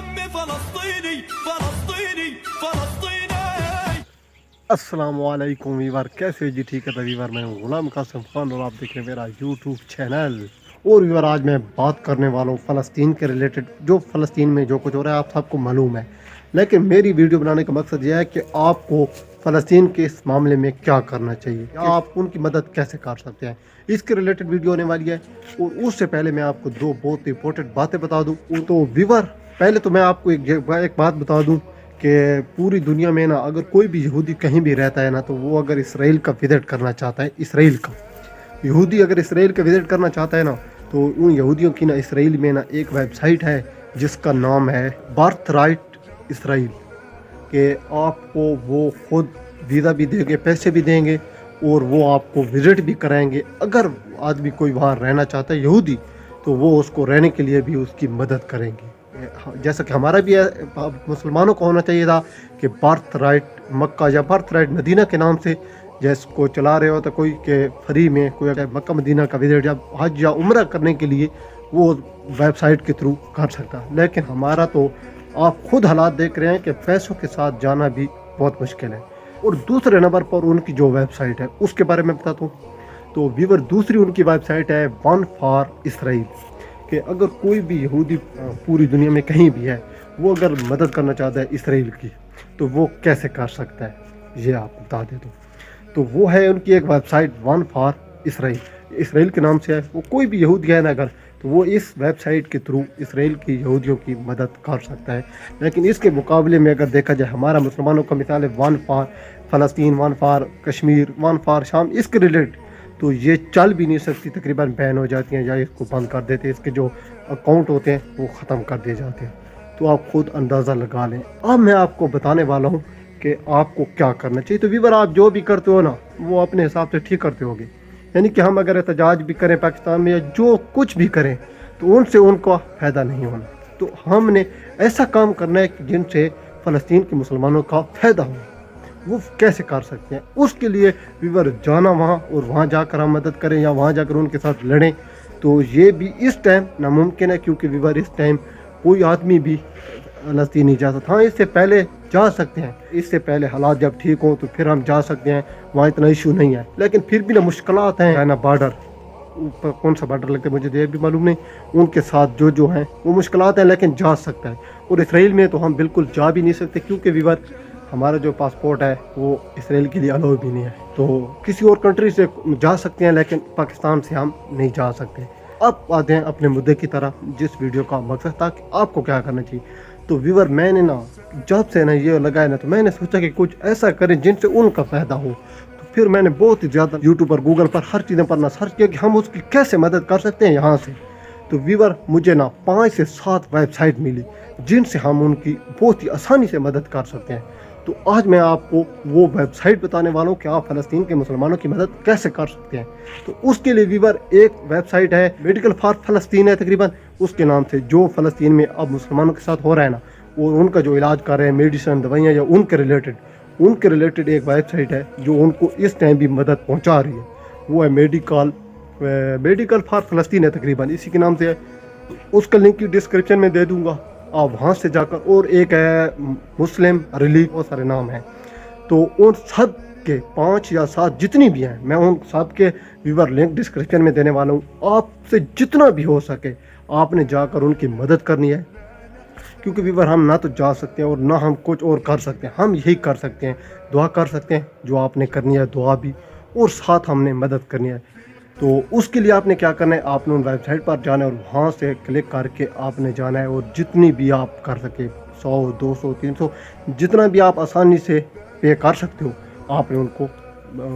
دمي فلسطيني فلسطيني فلسطيني. अस्सलाम वालेकुम वीवर, कैसे हो जी? ठीक है तो वीवर, मैं हूँ गुलाम कासिम खान और आप देख रहे हैं मेरा यूट्यूब चैनल। और वीवर, आज मैं बात करने वाला हूँ फ़लस्तीन के रिलेटेड। जो फ़लस्तीन में जो कुछ हो रहा है आप सबको मालूम है, लेकिन मेरी वीडियो बनाने का मकसद यह है कि आपको फ़लस्तीन के इस मामले में क्या करना चाहिए या आप उनकी मदद कैसे कर सकते हैं, इसके रिलेटेड वीडियो होने वाली है। और उससे पहले मैं आपको दो बहुत इंपॉर्टेंट बातें बता दूँ। तो वीवर, पहले तो मैं आपको एक बात बता दूँ कि पूरी दुनिया में ना अगर कोई भी यहूदी कहीं भी रहता है ना, तो वो अगर इसराइल का विजिट करना चाहता है, इसराइल का यहूदी अगर इसराइल का विजिट करना चाहता है ना, तो उन यहूदियों की ना इसराइल में ना एक वेबसाइट है जिसका नाम है बर्थ राइट इसराइल, कि आपको वो खुद वीज़ा भी देंगे, पैसे भी देंगे और वो आपको विजिट भी कराएंगे। अगर आदमी कोई वहाँ रहना चाहता है यहूदी, तो वो उसको रहने के लिए भी उसकी मदद करेंगे। जैसा कि हमारा भी मुसलमानों को होना चाहिए था कि बर्थ राइट मक्का या बर्थ राइट मदीना के नाम से जिसको चला रहे हो, तो कोई के फ्री में कोई अगर मक्का मदीना का विजिट या हज या उम्रा करने के लिए वो वेबसाइट के थ्रू कर सकता है। लेकिन हमारा तो आप खुद हालात देख रहे हैं कि पैसों के साथ जाना भी बहुत मुश्किल है। और दूसरे नंबर पर उनकी जो वेबसाइट है उसके बारे में बताता हूँ। तो व्यूअर, दूसरी उनकी वेबसाइट है वन फॉर इसराइल, कि अगर कोई भी यहूदी पूरी दुनिया में कहीं भी है, वो अगर मदद करना चाहता है इसराइल की, तो वो कैसे कर सकता है, ये आप बता दे दो। तो वो है उनकी एक website one for Israel, Israel के नाम से है। वो कोई भी यहूदी है ना अगर, तो वो इस वेबसाइट के थ्रू इसराइल की यहूदियों की मदद कर सकता है। लेकिन इसके मुकाबले में अगर देखा जाए, हमारा मुसलमानों का मिसाल है one for Palestine, one for Kashmir, one for शाम, इसके रिलेटेड तो ये चल भी नहीं सकती, तकरीबन बैन हो जाती हैं या इसको बंद कर देते हैं, इसके जो अकाउंट होते हैं वो ख़त्म कर दिए जाते हैं। तो आप खुद अंदाज़ा लगा लें। अब मैं आपको बताने वाला हूँ कि आपको क्या करना चाहिए। तो वीवर, आप जो भी करते हो ना, वो अपने हिसाब से ठीक करते होगे। यानी कि हम अगर एहतजाज भी करें पाकिस्तान में या जो कुछ भी करें, तो उनसे उनका फ़ायदा नहीं होना। तो हमने ऐसा काम करना है कि जिनसे फ़लस्तीन के मुसलमानों का फ़ायदा हो। वो कैसे कर सकते हैं, उसके लिए वीवर जाना वहाँ और वहाँ जाकर हम मदद करें या वहाँ जाकर उनके साथ लड़ें, तो ये भी इस टाइम नामुमकिन है। क्योंकि वीवर, इस टाइम कोई आदमी भी फ़लस्तीन नहीं जा सकता। हाँ, इससे पहले जा सकते हैं, इससे पहले हालात जब ठीक हों तो फिर हम जा सकते हैं, वहाँ इतना इशू नहीं है। लेकिन फिर भी ना मुश्किलात हैं ना, बॉर्डर ऊपर कौन सा बॉर्डर लगता है मुझे ये भी मालूम नहीं, उनके साथ जो हैं वो मुश्किलात हैं, लेकिन जा सकता है। और इसराइल में तो हम बिल्कुल जा भी नहीं सकते, क्योंकि वीवर हमारा जो पासपोर्ट है वो इसराइल के लिए अलाउ भी नहीं है। तो किसी और कंट्री से जा सकते हैं, लेकिन पाकिस्तान से हम नहीं जा सकते। अब आते हैं अपने मुद्दे की तरफ, जिस वीडियो का मकसद था कि आपको क्या करना चाहिए। तो व्यूअर, मैंने ना जब से ना ये लगाया ना, तो मैंने सोचा कि कुछ ऐसा करें जिनसे उनका फ़ायदा हो। तो फिर मैंने बहुत ही ज़्यादा यूट्यूब पर, गूगल पर, हर चीज़ों पर ना सर्च किया कि हम उसकी कैसे मदद कर सकते हैं यहाँ से। तो व्यूअर, मुझे ना 5 से 7 वेबसाइट मिली जिनसे हम उनकी बहुत ही आसानी से मदद कर सकते हैं। तो आज मैं आपको वो वेबसाइट बताने वाला हूँ कि आप फ़लस्तीन के मुसलमानों की मदद कैसे कर सकते हैं। तो उसके लिए वीवर, एक वेबसाइट है मेडिकल फॉर फ़लस्तीन है तकरीबन, उसके नाम से, जो फ़लस्तीन में अब मुसलमानों के साथ हो रहा है ना, और उनका जो इलाज कर रहे हैं, मेडिसिन, दवाइयाँ या उनके रिलेटेड एक वेबसाइट है जो उनको इस टाइम भी मदद पहुँचा रही है। वो है मेडिकल फॉर फ़लस्तीन है तकरीबन, इसी के नाम से है। उसका लिंक की डिस्क्रिप्शन में दे दूँगा, आप वहाँ से जाकर। और एक है मुस्लिम रिलीफ, बहुत सारे नाम हैं। तो उन सब के 5 या 7 जितनी भी हैं, मैं उन सब के व्यूअर लिंक डिस्क्रिप्शन में देने वाला हूँ। आपसे जितना भी हो सके आपने जाकर उनकी मदद करनी है, क्योंकि व्यूअर, हम ना तो जा सकते हैं और ना हम कुछ और कर सकते हैं। हम यही कर सकते हैं, दुआ कर सकते हैं, जो आपने करनी है दुआ भी, और साथ हमने मदद करनी है। तो उसके लिए आपने क्या करना है, आपने उन वेबसाइट पर जाना है और वहाँ से क्लिक करके आपने जाना है, और जितनी भी आप कर सके, 100, 200, 300, जितना भी आप आसानी से पे कर सकते हो, आपने उनको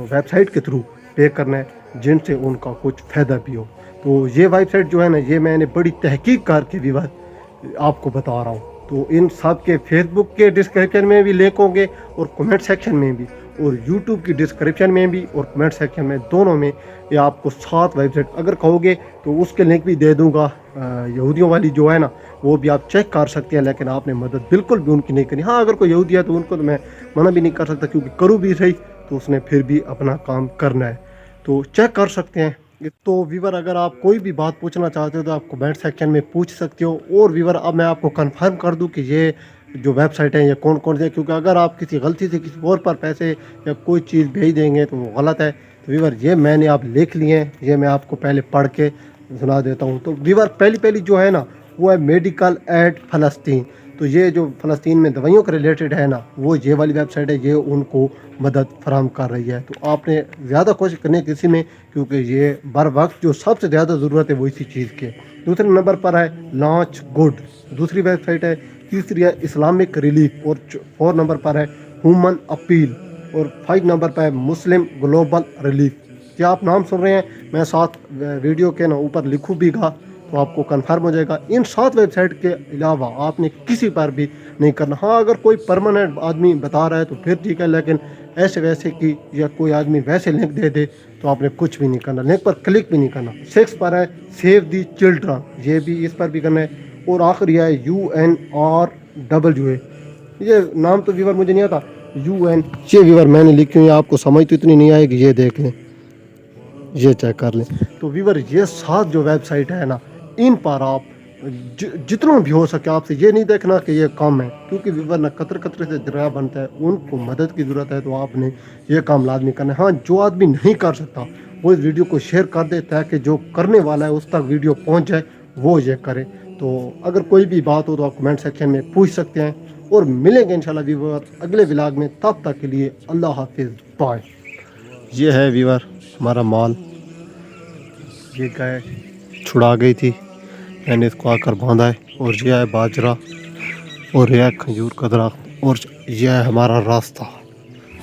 वेबसाइट के थ्रू पे करना है, जिनसे उनका कुछ फ़ायदा भी हो। तो ये वेबसाइट जो है ना, ये मैंने बड़ी तहकीक करके भी आपको बता रहा हूँ। तो इन सब के फेसबुक के डिस्क्रिप्शन में भी लिंक होंगे और कमेंट सेक्शन में भी, और यूट्यूब की डिस्क्रिप्शन में भी और कमेंट सेक्शन में, दोनों में ये आपको 7 वेबसाइट अगर कहोगे तो उसके लिंक भी दे दूंगा। यहूदियों वाली जो है ना, वो भी आप चेक कर सकते हैं, लेकिन आपने मदद बिल्कुल भी उनकी नहीं करनी। हाँ, अगर कोई यहूदी है तो उनको तो मैं मना भी नहीं कर सकता, क्योंकि करूँ भी सही तो उसने फिर भी अपना काम करना है। तो चेक कर सकते हैं तो वीवर अगर आप कोई भी बात पूछना चाहते हो तो आप कमेंट सेक्शन में पूछ सकते हो। और वीवर अब मैं आपको कंफर्म कर दूं कि ये जो वेबसाइट है ये कौन कौन से, क्योंकि अगर आप किसी गलती से किसी और पर पैसे या कोई चीज़ भेज देंगे तो वो गलत है। तो वीवर ये मैंने आप लिख लिए हैं, ये मैं आपको पहले पढ़ के सुना देता हूँ। तो वीवर पहली जो है ना वो है मेडिकल एड फ़लस्तीन। तो ये जो फ़लस्तीन में दवाइयों के रिलेटेड है ना, वो ये वाली वेबसाइट है, ये उनको मदद फराहम कर रही है। तो आपने ज़्यादा कोशिश करनी है किसी में, क्योंकि ये बर वक्त जो सबसे ज़्यादा ज़रूरत है वो इसी चीज़ की। दूसरे नंबर पर है लॉन्च गुड, दूसरी वेबसाइट है। तीसरी है इस्लामिक रिलीफ, और 4 नंबर पर है ह्यूमन अपील, और 5 नंबर पर है मुस्लिम ग्लोबल रिलीफ। क्या आप नाम सुन रहे हैं, मैं साथ वीडियो के ना ऊपर लिखूँ भी गा तो आपको कंफर्म हो जाएगा। इन 7 वेबसाइट के अलावा आपने किसी पर भी नहीं करना। हाँ, अगर कोई परमानेंट आदमी बता रहा है तो फिर ठीक है, लेकिन ऐसे वैसे की या कोई आदमी वैसे लिंक दे दे तो आपने कुछ भी नहीं करना, लिंक पर क्लिक भी नहीं करना। 6 पर है सेव दी चिल्ड्रन, ये भी इस पर भी करना है। और आखिरी है UNRWA, ये नाम तो वीवर मुझे नहीं आता, UN, ये वीवर मैंने लिखी हुई है, आपको समझ तो इतनी नहीं आएगी, ये देख लें, ये चेक कर लें। तो वीवर ये 7 जो वेबसाइट है ना, इन पर आप जितना भी हो सके, आपसे ये नहीं देखना कि ये कम है, क्योंकि वीवर ना कतरे कतरे से दरिया बनता है, उनको मदद की ज़रूरत है। तो आपने ये काम लाजमी करना है। हाँ, जो आदमी नहीं कर सकता वो इस वीडियो को शेयर कर दे, ताकि जो करने वाला है उस तक वीडियो पहुंच जाए, वो ये करे। तो अगर कोई भी बात हो तो आप कमेंट सेक्शन में पूछ सकते हैं, और मिलेंगे इंशाल्लाह वीवर अगले व्लॉग में। तब तक के लिए अल्लाह हाफिज़, बाय। ये है वीवर हमारा माल, ये गाय छुड़ा गई थी, मैंने इसको आकर बांधा है। और यह है बाजरा, और यह खजूर का दरख्त, और यह है हमारा रास्ता।